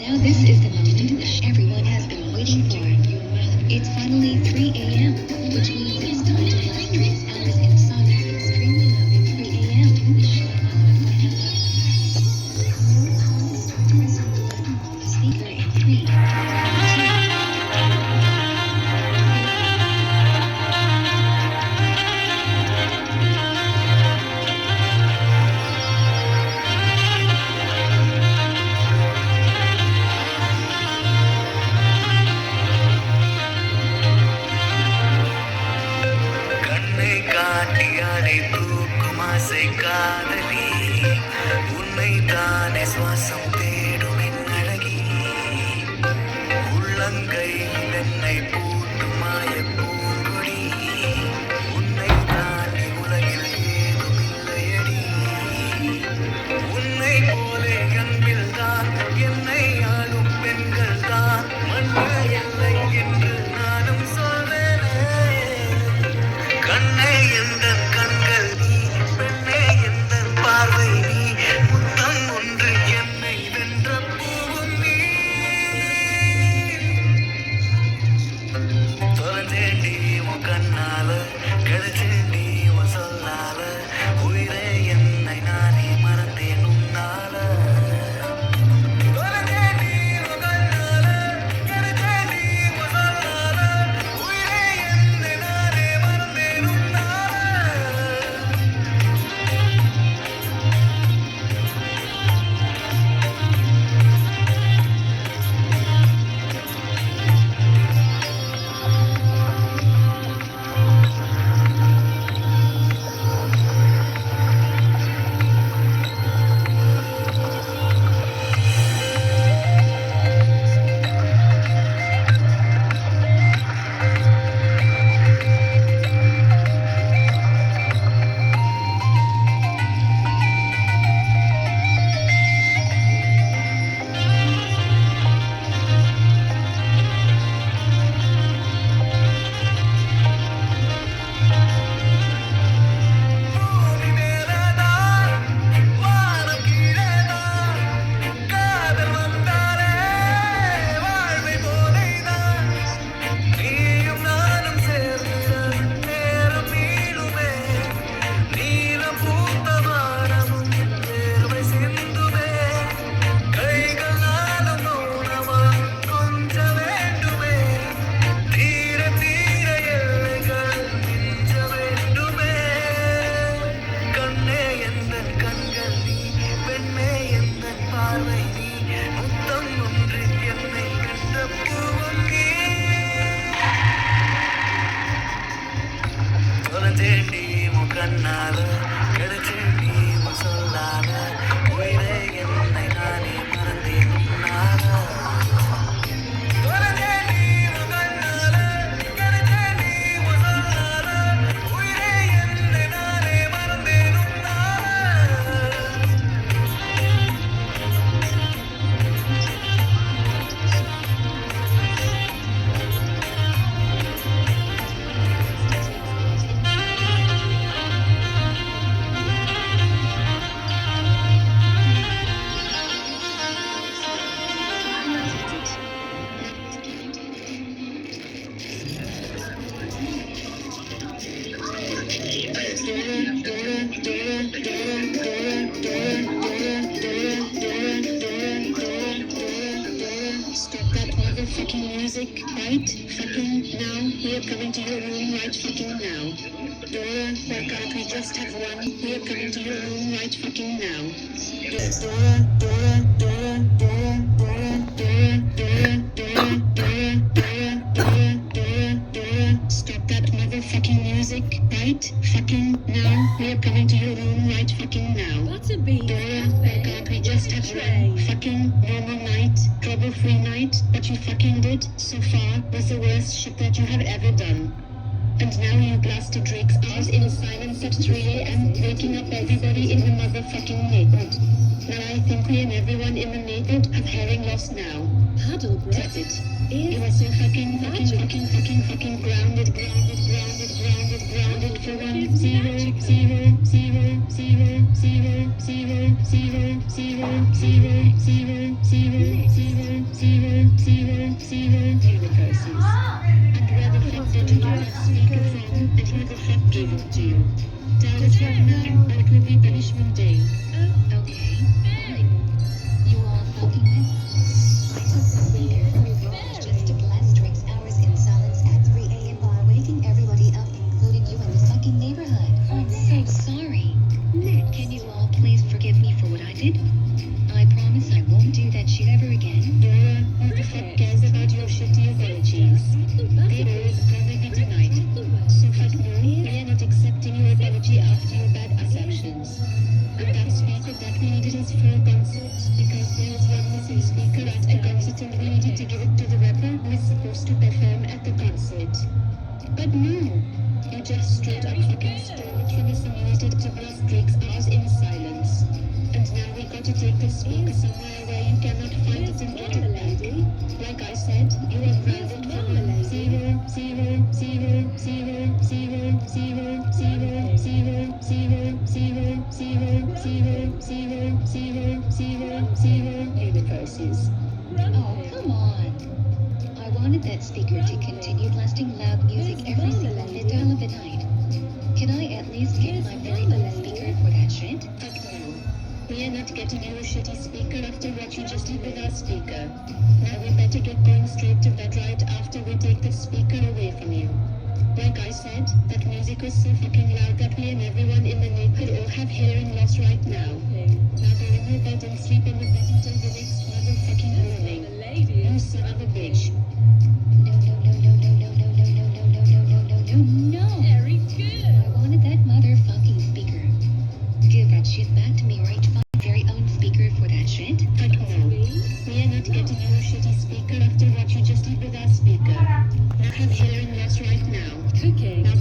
Now this is the moment everyone has been waiting for. It's finally 3 a.m., which means it's time to blast 6 hours inside extremely loud at 3 a.m. Speaker in 3, கண்ணை காட்டியாலே தூக்கும் ஆசை காதலி உன்னை தானே சுவாசம் தேடும் என் அழகி உள்ளங்கை என்னை பூட்டும் மாய பூங்கொடி உன்னை தாண்டி உலகில் ஏதும் இல்லையடி உன்னை போலே அன்பில் தான் என்னை ஆளும் பெண்கள் தான் மண்ணில் இல்லை என்று நானும் சொல்வேனே கண்ணே எந்தன் கண்கள் நீ பெண்ணே எந்தன் பார்வை நீ முத்தம் ஒன்று என்னை வென்ற பூவும் நீ தொலைஞ்சேண்டி உன் கண்ணால கிடைச்சேண்டி உன் சொல்லால உயிரே என்னை நானே மறந்தேன் உன்னால தொலைஞ்சேண்டி உன் கண்ணால கிடைச்சேண்டி உன் சொல்லால உயிரே என்னை நானே மறந்தேன் உன்னால பூமி மேலதான் வானம் கீழேதான் காதல் வந்தாலே வாழ்வை போலேதான் நீயும் நானும் சேர்ந்திட நேரம் நீளுமே நீலம் பூத்த வானமும் தேர்வை சிந்துமே கைகள் நாளும் மௌனமா கொஞ்ச வேண்டுமே தீர தீர எல்லைகள் மிஞ்ச வேண்டுமே கண்ணே எந்தன் கண்கள் நீ பெண்ணே எந்தன் பார்வை நீ முத்தம் ஒன்று என்னை கண்ட பூவும் நீ தொலைஞ்சேண்டி உன் கண்ணால கிடைச்சேண்டி உன் சொல்லால உயிரே என்னை நானே மறந்தேன் உன்னால தொலைஞ்சேண்டி உன் கண்ணால கிடைச்சேண்டி உன் சொல்லால உயிரே என்னை நானே மறந்தேன் உன்னால Stop that motherfucking music right fucking now. We are coming to your room right fucking now. Dora, why can't we just have one? We are coming to your room right fucking now. Dora, Dora, Dora, Dora, Dora, Dora, Dora, Dora, Dora, Dora, Dora, Dora, Dora. Stop that motherfucking music right fucking now. We are coming to your room right fucking now. Butterbean. Dora, why can't we just have one fucking normal night, trouble-free night? What you fucking did so far was the worst shit that you have ever done. And now you blasted Drake's hours in silence at 3 a.m., waking up everybody in the motherfucking neighborhood. Now I think we and everyone in the neighborhood have hearing loss now. Paddle That's breath. it. You are so fucking grounded for 1 0 0 0 0 0 0 0 0 0 0 0 0 that speaker from, and who the fuck gave it to you? Tell us right now, or it will be punishment day. Okay, fine. You all fucking with? I took the speaker from your garage just to blast Drake's hours in silence at 3 a.m. while waking everybody up, including you and the fucking neighborhood. I'm so sorry. Can you all please forgive me for what I did? I promise I won't do that shit ever again. Dora, who the fuck cares about your shitty apologies? They always probably be denied. So fuck no, we are not accepting your apology after your bad ass actions. And that speaker that we needed is for a concert, because there is one missing speaker at a concert and we needed to give it to the rapper who is supposed to perform at the concert. But no, you just straight up fucking stole it from us and used it to blast Drake's hours in silence. And now we got to take this speaker somewhere where you cannot find it and get it back. Like I said, you are grounded for 0.0000000000000 universes. Oh, come on. I wanted that speaker to continue blasting loud music every single minute of the night. Can I at least get my very own speaker for that shit? Fuck no. We are not getting you a shitty speaker after what you just did with our speaker. Now we better get going straight to bed right after we take the speaker away from you. Like I said, that music was so fucking loud that we and everyone in the neighborhood all have hearing loss right now. Now go in your bed and sleep in the bed until the next motherfucking morning. You son of a bitch. No. Very good. I wanted that motherfucking speaker. Give that shit back to me or I'd find my very own speaker for that shit. Fuck no. We are not getting you a shitty speaker after what you just did with our speaker. Now have hearing loss right now. Cooking. Now